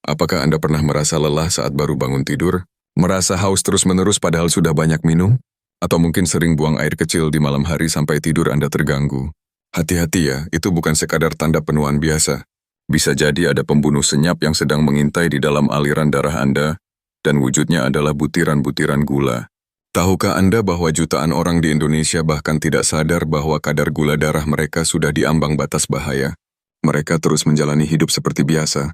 Apakah Anda pernah merasa lelah saat baru bangun tidur? Merasa haus terus-menerus padahal sudah banyak minum? Atau mungkin sering buang air kecil di malam hari sampai tidur Anda terganggu? Hati-hati ya, itu bukan sekadar tanda penuaan biasa. Bisa jadi ada pembunuh senyap yang sedang mengintai di dalam aliran darah Anda, dan wujudnya adalah butiran-butiran gula. Tahukah Anda bahwa jutaan orang di Indonesia bahkan tidak sadar bahwa kadar gula darah mereka sudah di ambang batas bahaya? Mereka terus menjalani hidup seperti biasa.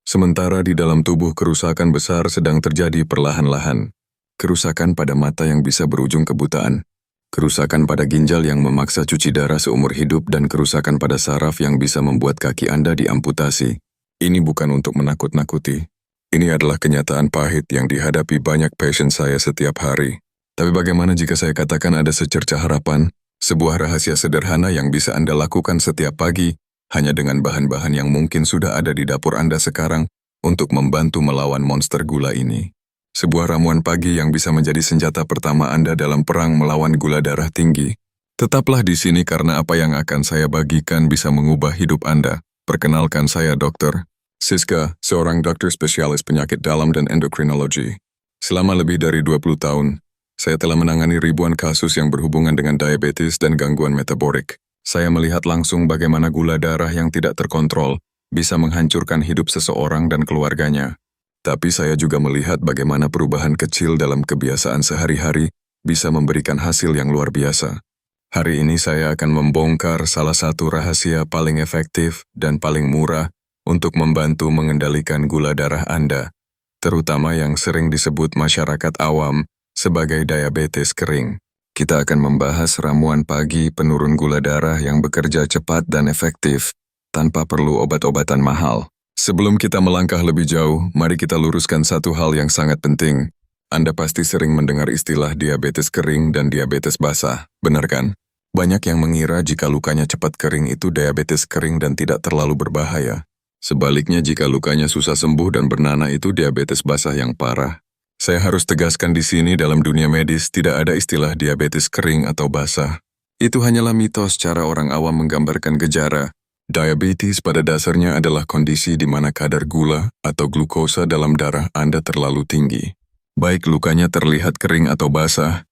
Sementara di dalam tubuh kerusakan besar sedang terjadi perlahan-lahan. Kerusakan pada mata yang bisa berujung kebutaan. Kerusakan pada ginjal yang memaksa cuci darah seumur hidup dan kerusakan pada saraf yang bisa membuat kaki Anda diamputasi. Ini bukan untuk menakut-nakuti. Ini adalah kenyataan pahit yang dihadapi banyak pasien saya setiap hari. Tapi bagaimana jika saya katakan ada secerca harapan, sebuah rahasia sederhana yang bisa Anda lakukan setiap pagi, hanya dengan bahan-bahan yang mungkin sudah ada di dapur Anda sekarang untuk membantu melawan monster gula ini. Sebuah ramuan pagi yang bisa menjadi senjata pertama Anda dalam perang melawan gula darah tinggi. Tetaplah di sini karena apa yang akan saya bagikan bisa mengubah hidup Anda. Perkenalkan saya Dr. Siska, seorang dokter spesialis penyakit dalam dan endokrinologi. Selama lebih dari 20 tahun, saya telah menangani ribuan kasus yang berhubungan dengan diabetes dan gangguan metabolik. Saya melihat langsung bagaimana gula darah yang tidak terkontrol bisa menghancurkan hidup seseorang dan keluarganya. Tapi saya juga melihat bagaimana perubahan kecil dalam kebiasaan sehari-hari bisa memberikan hasil yang luar biasa. Hari ini saya akan membongkar salah satu rahasia paling efektif dan paling murah untuk membantu mengendalikan gula darah Anda, terutama yang sering disebut masyarakat awam sebagai diabetes kering. Kita akan membahas ramuan pagi penurun gula darah yang bekerja cepat dan efektif, tanpa perlu obat-obatan mahal. Sebelum kita melangkah lebih jauh, mari kita luruskan satu hal yang sangat penting. Anda pasti sering mendengar istilah diabetes kering dan diabetes basah, benar kan? Banyak yang mengira jika lukanya cepat kering itu diabetes kering dan tidak terlalu berbahaya. Sebaliknya jika lukanya susah sembuh dan bernanah itu diabetes basah yang parah. Saya harus tegaskan di sini dalam dunia medis tidak ada istilah diabetes kering atau basah. Itu hanyalah mitos cara orang awam menggambarkan gejala. Diabetes pada dasarnya adalah kondisi di mana kadar gula atau glukosa dalam darah Anda terlalu tinggi. Baik lukanya terlihat kering atau basah,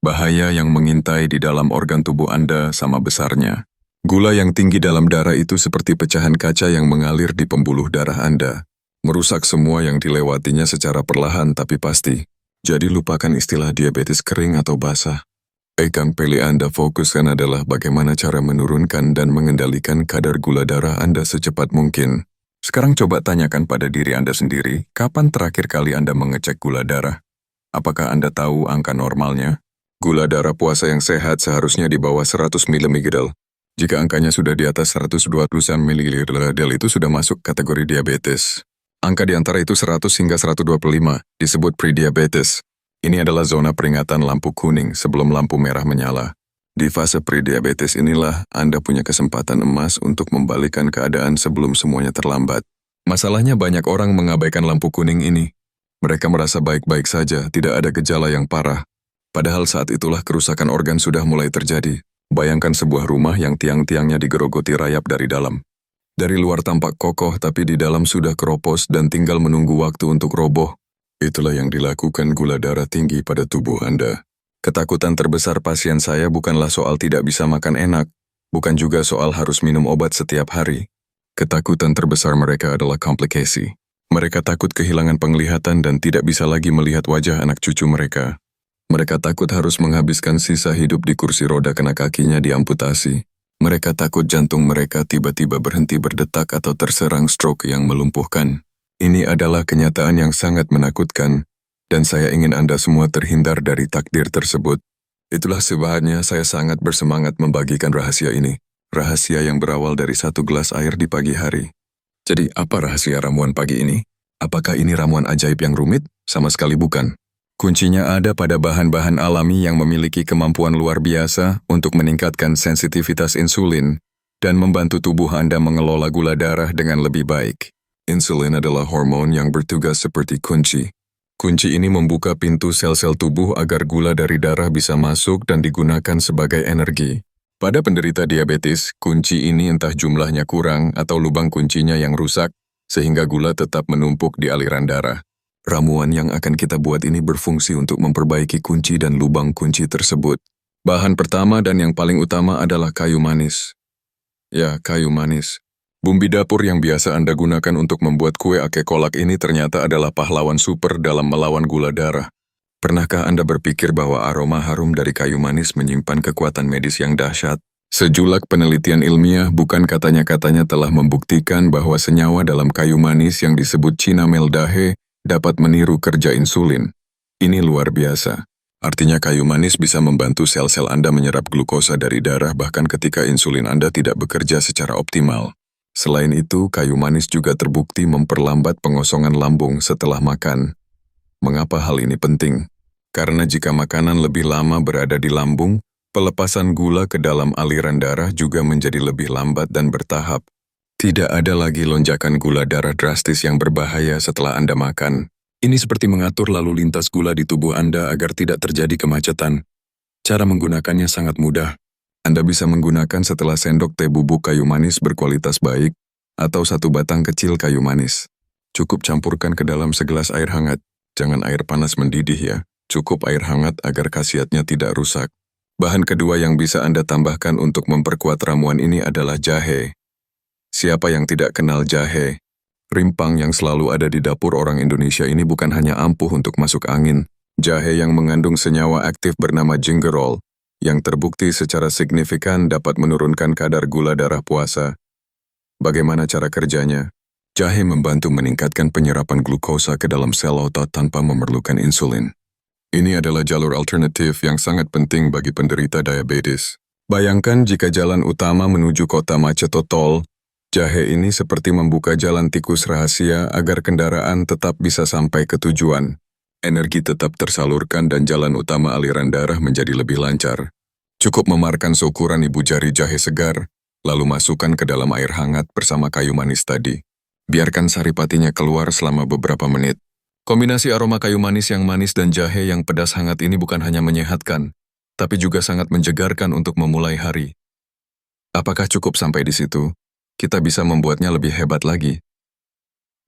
bahaya yang mengintai di dalam organ tubuh Anda sama besarnya. Gula yang tinggi dalam darah itu seperti pecahan kaca yang mengalir di pembuluh darah Anda, merusak semua yang dilewatinya secara perlahan tapi pasti. Jadi lupakan istilah diabetes kering atau basah. Yang pilih Anda fokuskan adalah bagaimana cara menurunkan dan mengendalikan kadar gula darah Anda secepat mungkin. Sekarang coba tanyakan pada diri Anda sendiri, kapan terakhir kali Anda mengecek gula darah? Apakah Anda tahu angka normalnya? Gula darah puasa yang sehat seharusnya di bawah 100 mg. Jika angkanya sudah di atas 120 mg, itu sudah masuk kategori diabetes. Angka di antara itu 100 hingga 125 disebut prediabetes. Ini adalah zona peringatan lampu kuning sebelum lampu merah menyala. Di fase prediabetes inilah Anda punya kesempatan emas untuk membalikkan keadaan sebelum semuanya terlambat. Masalahnya banyak orang mengabaikan lampu kuning ini. Mereka merasa baik-baik saja, tidak ada gejala yang parah. Padahal saat itulah kerusakan organ sudah mulai terjadi. Bayangkan sebuah rumah yang tiang-tiangnya digerogoti rayap dari dalam. Dari luar tampak kokoh tapi di dalam sudah keropos dan tinggal menunggu waktu untuk roboh. Itulah yang dilakukan gula darah tinggi pada tubuh Anda. Ketakutan terbesar pasien saya bukanlah soal tidak bisa makan enak, bukan juga soal harus minum obat setiap hari. Ketakutan terbesar mereka adalah komplikasi. Mereka takut kehilangan penglihatan dan tidak bisa lagi melihat wajah anak cucu mereka. Mereka takut harus menghabiskan sisa hidup di kursi roda karena kakinya diamputasi. Mereka takut jantung mereka tiba-tiba berhenti berdetak atau terserang stroke yang melumpuhkan. Ini adalah kenyataan yang sangat menakutkan, dan saya ingin Anda semua terhindar dari takdir tersebut. Itulah sebabnya saya sangat bersemangat membagikan rahasia ini. Rahasia yang berawal dari satu gelas air di pagi hari. Jadi apa rahasia ramuan pagi ini? Apakah ini ramuan ajaib yang rumit? Sama sekali bukan. Kuncinya ada pada bahan-bahan alami yang memiliki kemampuan luar biasa untuk meningkatkan sensitivitas insulin dan membantu tubuh Anda mengelola gula darah dengan lebih baik. Insulin adalah hormon yang bertugas seperti kunci. Kunci ini membuka pintu sel-sel tubuh agar gula dari darah bisa masuk dan digunakan sebagai energi. Pada penderita diabetes, kunci ini entah jumlahnya kurang atau lubang kuncinya yang rusak, sehingga gula tetap menumpuk di aliran darah. Ramuan yang akan kita buat ini berfungsi untuk memperbaiki kunci dan lubang kunci tersebut. Bahan pertama dan yang paling utama adalah kayu manis. Ya, kayu manis. Bumbu dapur yang biasa Anda gunakan untuk membuat kue ake kolak ini ternyata adalah pahlawan super dalam melawan gula darah. Pernahkah Anda berpikir bahwa aroma harum dari kayu manis menyimpan kekuatan medis yang dahsyat? Sejulak penelitian ilmiah, bukan katanya-katanya telah membuktikan bahwa senyawa dalam kayu manis yang disebut cinameldahe dapat meniru kerja insulin. Ini luar biasa. Artinya kayu manis bisa membantu sel-sel Anda menyerap glukosa dari darah bahkan ketika insulin Anda tidak bekerja secara optimal. Selain itu, kayu manis juga terbukti memperlambat pengosongan lambung setelah makan. Mengapa hal ini penting? Karena jika makanan lebih lama berada di lambung, pelepasan gula ke dalam aliran darah juga menjadi lebih lambat dan bertahap. Tidak ada lagi lonjakan gula darah drastis yang berbahaya setelah Anda makan. Ini seperti mengatur lalu lintas gula di tubuh Anda agar tidak terjadi kemacetan. Cara menggunakannya sangat mudah. Anda bisa menggunakan setelah sendok teh bubuk kayu manis berkualitas baik, atau 1 batang kecil kayu manis. Cukup campurkan ke dalam segelas air hangat. Jangan air panas mendidih ya. Cukup air hangat agar khasiatnya tidak rusak. Bahan kedua yang bisa Anda tambahkan untuk memperkuat ramuan ini adalah jahe. Siapa yang tidak kenal jahe? Rimpang yang selalu ada di dapur orang Indonesia ini bukan hanya ampuh untuk masuk angin. Jahe yang mengandung senyawa aktif bernama gingerol, yang terbukti secara signifikan dapat menurunkan kadar gula darah puasa. Bagaimana cara kerjanya? Jahe membantu meningkatkan penyerapan glukosa ke dalam sel otot tanpa memerlukan insulin. Ini adalah jalur alternatif yang sangat penting bagi penderita diabetes. Bayangkan jika jalan utama menuju kota macet atau tol, jahe ini seperti membuka jalan tikus rahasia agar kendaraan tetap bisa sampai ke tujuan. Energi tetap tersalurkan dan jalan utama aliran darah menjadi lebih lancar. Cukup memarkan seukuran ibu jari jahe segar, lalu masukkan ke dalam air hangat bersama kayu manis tadi. Biarkan saripatinya keluar selama beberapa menit. Kombinasi aroma kayu manis yang manis dan jahe yang pedas hangat ini bukan hanya menyehatkan, tapi juga sangat menyegarkan untuk memulai hari. Apakah cukup sampai di situ? Kita bisa membuatnya lebih hebat lagi.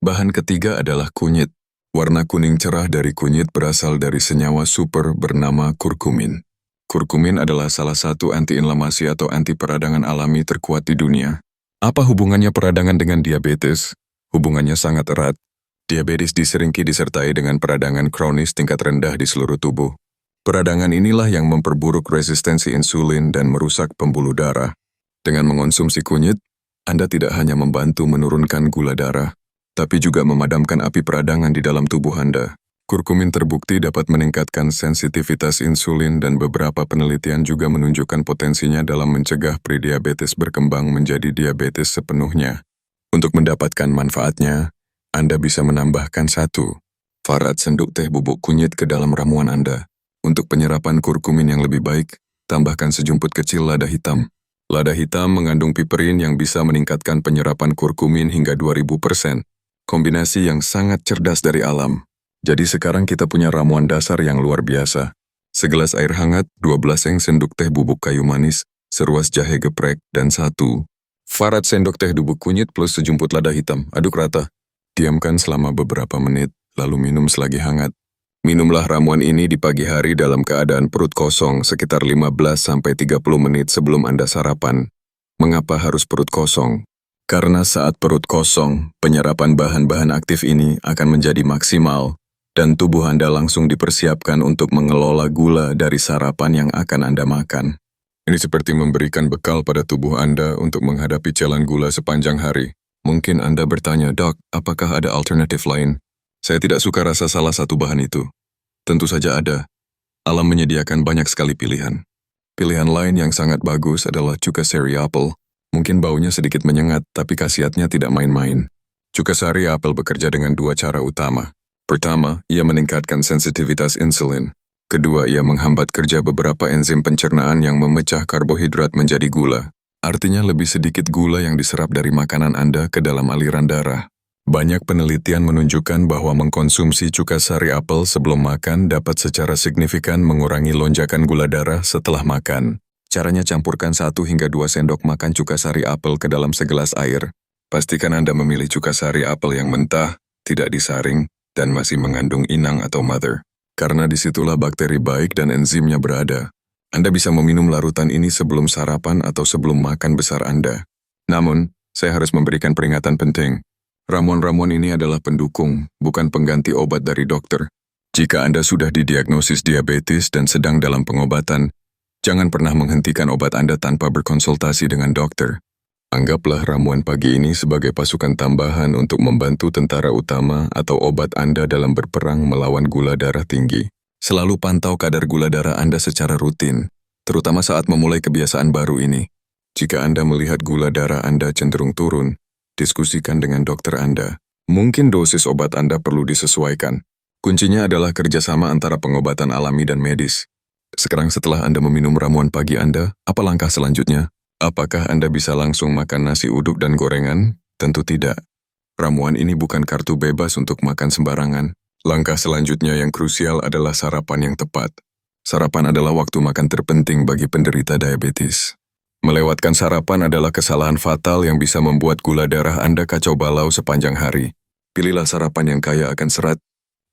Bahan ketiga adalah kunyit. Warna kuning cerah dari kunyit berasal dari senyawa super bernama kurkumin. Kurkumin adalah salah satu antiinflamasi atau anti peradangan alami terkuat di dunia. Apa hubungannya peradangan dengan diabetes? Hubungannya sangat erat. Diabetes diseringki disertai dengan peradangan kronis tingkat rendah di seluruh tubuh. Peradangan inilah yang memperburuk resistensi insulin dan merusak pembuluh darah. Dengan mengonsumsi kunyit, Anda tidak hanya membantu menurunkan gula darah, tapi juga memadamkan api peradangan di dalam tubuh Anda. Kurkumin terbukti dapat meningkatkan sensitivitas insulin dan beberapa penelitian juga menunjukkan potensinya dalam mencegah prediabetes berkembang menjadi diabetes sepenuhnya. Untuk mendapatkan manfaatnya, Anda bisa menambahkan 1 farad sendok teh bubuk kunyit ke dalam ramuan Anda. Untuk penyerapan kurkumin yang lebih baik, tambahkan sejumput kecil lada hitam. Lada hitam mengandung piperin yang bisa meningkatkan penyerapan kurkumin hingga 2000%. Kombinasi yang sangat cerdas dari alam. Jadi sekarang kita punya ramuan dasar yang luar biasa. Segelas air hangat, 12 sendok teh bubuk kayu manis, seruas jahe geprek, dan 1 farad sendok teh bubuk kunyit plus sejumput lada hitam. Aduk rata. Diamkan selama beberapa menit, lalu minum selagi hangat. Minumlah ramuan ini di pagi hari dalam keadaan perut kosong sekitar 15-30 menit sebelum Anda sarapan. Mengapa harus perut kosong? Karena saat perut kosong, penyerapan bahan-bahan aktif ini akan menjadi maksimal, dan tubuh Anda langsung dipersiapkan untuk mengelola gula dari sarapan yang akan Anda makan. Ini seperti memberikan bekal pada tubuh Anda untuk menghadapi jalan gula sepanjang hari. Mungkin Anda bertanya, "Dok, apakah ada alternatif lain?" Saya tidak suka rasa salah satu bahan itu. Tentu saja ada. Alam menyediakan banyak sekali pilihan. Pilihan lain yang sangat bagus adalah cuka sari apel. Mungkin baunya sedikit menyengat, tapi khasiatnya tidak main-main. Cuka sari apel bekerja dengan 2 cara utama. Pertama, ia meningkatkan sensitivitas insulin. Kedua, ia menghambat kerja beberapa enzim pencernaan yang memecah karbohidrat menjadi gula. Artinya lebih sedikit gula yang diserap dari makanan Anda ke dalam aliran darah. Banyak penelitian menunjukkan bahwa mengkonsumsi cuka sari apel sebelum makan dapat secara signifikan mengurangi lonjakan gula darah setelah makan. Caranya campurkan 1 hingga 2 sendok makan cuka sari apel ke dalam segelas air. Pastikan Anda memilih cuka sari apel yang mentah, tidak disaring, dan masih mengandung inang atau mother. Karena disitulah bakteri baik dan enzimnya berada. Anda bisa meminum larutan ini sebelum sarapan atau sebelum makan besar Anda. Namun, saya harus memberikan peringatan penting. Ramuan-ramuan ini adalah pendukung, bukan pengganti obat dari dokter. Jika Anda sudah didiagnosis diabetes dan sedang dalam pengobatan, jangan pernah menghentikan obat Anda tanpa berkonsultasi dengan dokter. Anggaplah ramuan pagi ini sebagai pasukan tambahan untuk membantu tentara utama atau obat Anda dalam berperang melawan gula darah tinggi. Selalu pantau kadar gula darah Anda secara rutin, terutama saat memulai kebiasaan baru ini. Jika Anda melihat gula darah Anda cenderung turun, diskusikan dengan dokter Anda. Mungkin dosis obat Anda perlu disesuaikan. Kuncinya adalah kerjasama antara pengobatan alami dan medis. Sekarang setelah Anda meminum ramuan pagi Anda, apa langkah selanjutnya? Apakah Anda bisa langsung makan nasi uduk dan gorengan? Tentu tidak. Ramuan ini bukan kartu bebas untuk makan sembarangan. Langkah selanjutnya yang krusial adalah sarapan yang tepat. Sarapan adalah waktu makan terpenting bagi penderita diabetes. Melewatkan sarapan adalah kesalahan fatal yang bisa membuat gula darah Anda kacau balau sepanjang hari. Pilihlah sarapan yang kaya akan serat,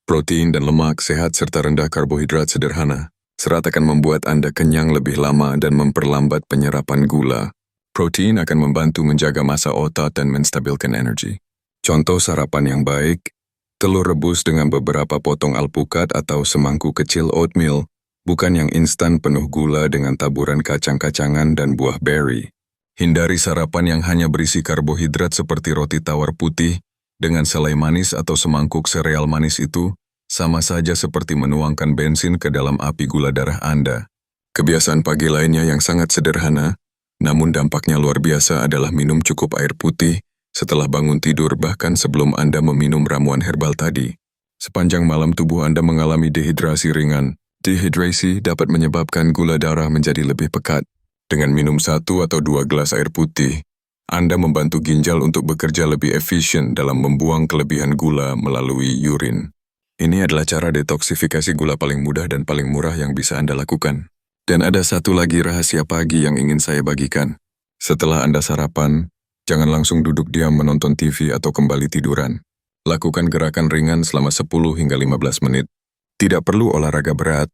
protein dan lemak sehat serta rendah karbohidrat sederhana. Serat akan membuat Anda kenyang lebih lama dan memperlambat penyerapan gula. Protein akan membantu menjaga massa otot dan menstabilkan energi. Contoh sarapan yang baik, telur rebus dengan beberapa potong alpukat atau semangkuk kecil oatmeal, bukan yang instan penuh gula dengan taburan kacang-kacangan dan buah berry. Hindari sarapan yang hanya berisi karbohidrat seperti roti tawar putih dengan selai manis atau semangkuk sereal manis itu, sama saja seperti menuangkan bensin ke dalam api gula darah Anda. Kebiasaan pagi lainnya yang sangat sederhana, namun dampaknya luar biasa adalah minum cukup air putih setelah bangun tidur bahkan sebelum Anda meminum ramuan herbal tadi. Sepanjang malam tubuh Anda mengalami dehidrasi ringan. Dehidrasi dapat menyebabkan gula darah menjadi lebih pekat. Dengan minum 1 atau 2 gelas air putih, Anda membantu ginjal untuk bekerja lebih efisien dalam membuang kelebihan gula melalui urin. Ini adalah cara detoksifikasi gula paling mudah dan paling murah yang bisa Anda lakukan. Dan ada satu lagi rahasia pagi yang ingin saya bagikan. Setelah Anda sarapan, jangan langsung duduk diam menonton TV atau kembali tiduran. Lakukan gerakan ringan selama 10 hingga 15 menit. Tidak perlu olahraga berat,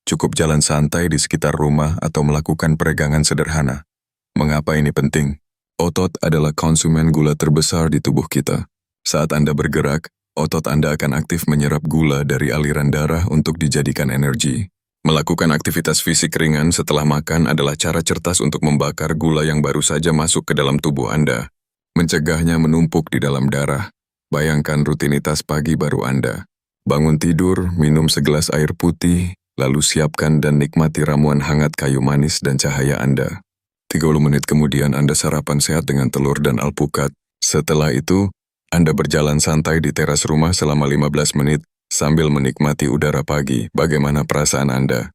cukup jalan santai di sekitar rumah atau melakukan peregangan sederhana. Mengapa ini penting? Otot adalah konsumen gula terbesar di tubuh kita. Saat Anda bergerak, otot Anda akan aktif menyerap gula dari aliran darah untuk dijadikan energi. Melakukan aktivitas fisik ringan setelah makan adalah cara cerdas untuk membakar gula yang baru saja masuk ke dalam tubuh Anda. Mencegahnya menumpuk di dalam darah. Bayangkan rutinitas pagi baru Anda. Bangun tidur, minum segelas air putih, lalu siapkan dan nikmati ramuan hangat kayu manis dan cahaya Anda. 30 menit kemudian Anda sarapan sehat dengan telur dan alpukat. Setelah itu, Anda berjalan santai di teras rumah selama 15 menit sambil menikmati udara pagi. Bagaimana perasaan Anda?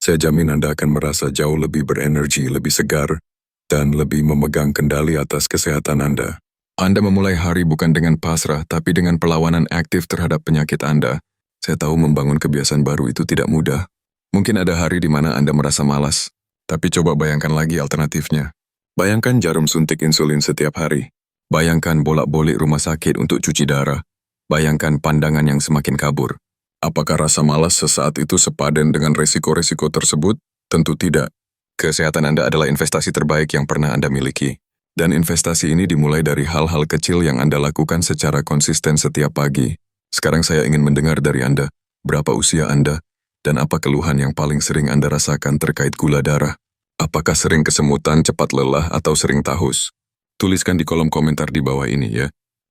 Saya jamin Anda akan merasa jauh lebih berenergi, lebih segar, dan lebih memegang kendali atas kesehatan Anda. Anda memulai hari bukan dengan pasrah, tapi dengan perlawanan aktif terhadap penyakit Anda. Saya tahu membangun kebiasaan baru itu tidak mudah. Mungkin ada hari di mana Anda merasa malas, tapi coba bayangkan lagi alternatifnya. Bayangkan jarum suntik insulin setiap hari. Bayangkan bolak-balik rumah sakit untuk cuci darah. Bayangkan pandangan yang semakin kabur. Apakah rasa malas sesaat itu sepadan dengan resiko-resiko tersebut? Tentu tidak. Kesehatan Anda adalah investasi terbaik yang pernah Anda miliki. Dan investasi ini dimulai dari hal-hal kecil yang Anda lakukan secara konsisten setiap pagi. Sekarang saya ingin mendengar dari Anda, berapa usia Anda, dan apa keluhan yang paling sering Anda rasakan terkait gula darah? Apakah sering kesemutan, cepat lelah, atau sering tahus? Tuliskan di kolom komentar di bawah ini ya.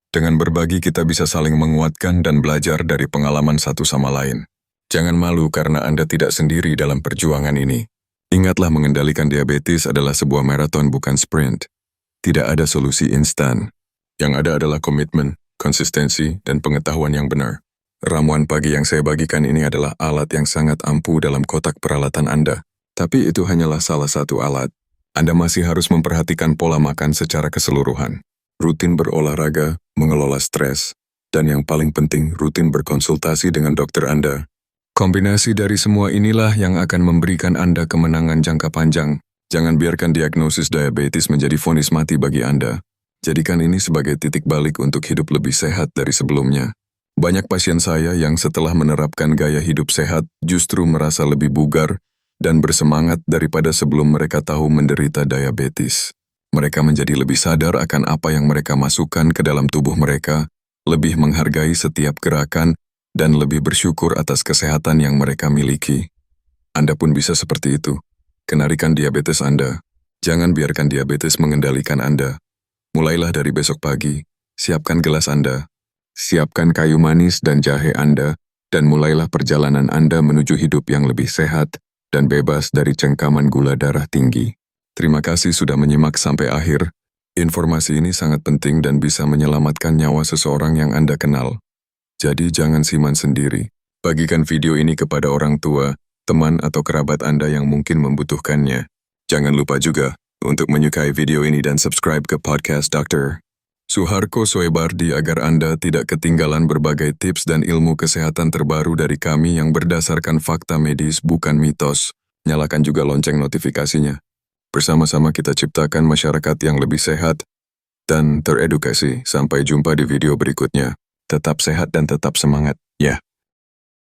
Dengan berbagi kita bisa saling menguatkan dan belajar dari pengalaman satu sama lain. Jangan malu karena Anda tidak sendiri dalam perjuangan ini. Ingatlah mengendalikan diabetes adalah sebuah maraton bukan sprint. Tidak ada solusi instan. Yang ada adalah komitmen, konsistensi, dan pengetahuan yang benar. Ramuan pagi yang saya bagikan ini adalah alat yang sangat ampuh dalam kotak peralatan Anda. Tapi itu hanyalah salah satu alat. Anda masih harus memperhatikan pola makan secara keseluruhan. Rutin berolahraga, mengelola stres, dan yang paling penting rutin berkonsultasi dengan dokter Anda. Kombinasi dari semua inilah yang akan memberikan Anda kemenangan jangka panjang. Jangan biarkan diagnosis diabetes menjadi vonis mati bagi Anda. Jadikan ini sebagai titik balik untuk hidup lebih sehat dari sebelumnya. Banyak pasien saya yang setelah menerapkan gaya hidup sehat justru merasa lebih bugar dan bersemangat daripada sebelum mereka tahu menderita diabetes. Mereka menjadi lebih sadar akan apa yang mereka masukkan ke dalam tubuh mereka, lebih menghargai setiap gerakan, dan lebih bersyukur atas kesehatan yang mereka miliki. Anda pun bisa seperti itu. Kendalikan diabetes Anda. Jangan biarkan diabetes mengendalikan Anda. Mulailah dari besok pagi, siapkan gelas Anda, siapkan kayu manis dan jahe Anda, dan mulailah perjalanan Anda menuju hidup yang lebih sehat dan bebas dari cengkaman gula darah tinggi. Terima kasih sudah menyimak sampai akhir. Informasi ini sangat penting dan bisa menyelamatkan nyawa seseorang yang Anda kenal. Jadi jangan simpan sendiri. Bagikan video ini kepada orang tua, teman atau kerabat Anda yang mungkin membutuhkannya. Jangan lupa juga untuk menyukai video ini dan subscribe ke podcast Dr. Suharko Soebardi agar Anda tidak ketinggalan berbagai tips dan ilmu kesehatan terbaru dari kami yang berdasarkan fakta medis bukan mitos. Nyalakan juga lonceng notifikasinya. Bersama-sama kita ciptakan masyarakat yang lebih sehat dan teredukasi. Sampai jumpa di video berikutnya. Tetap sehat dan tetap semangat, ya.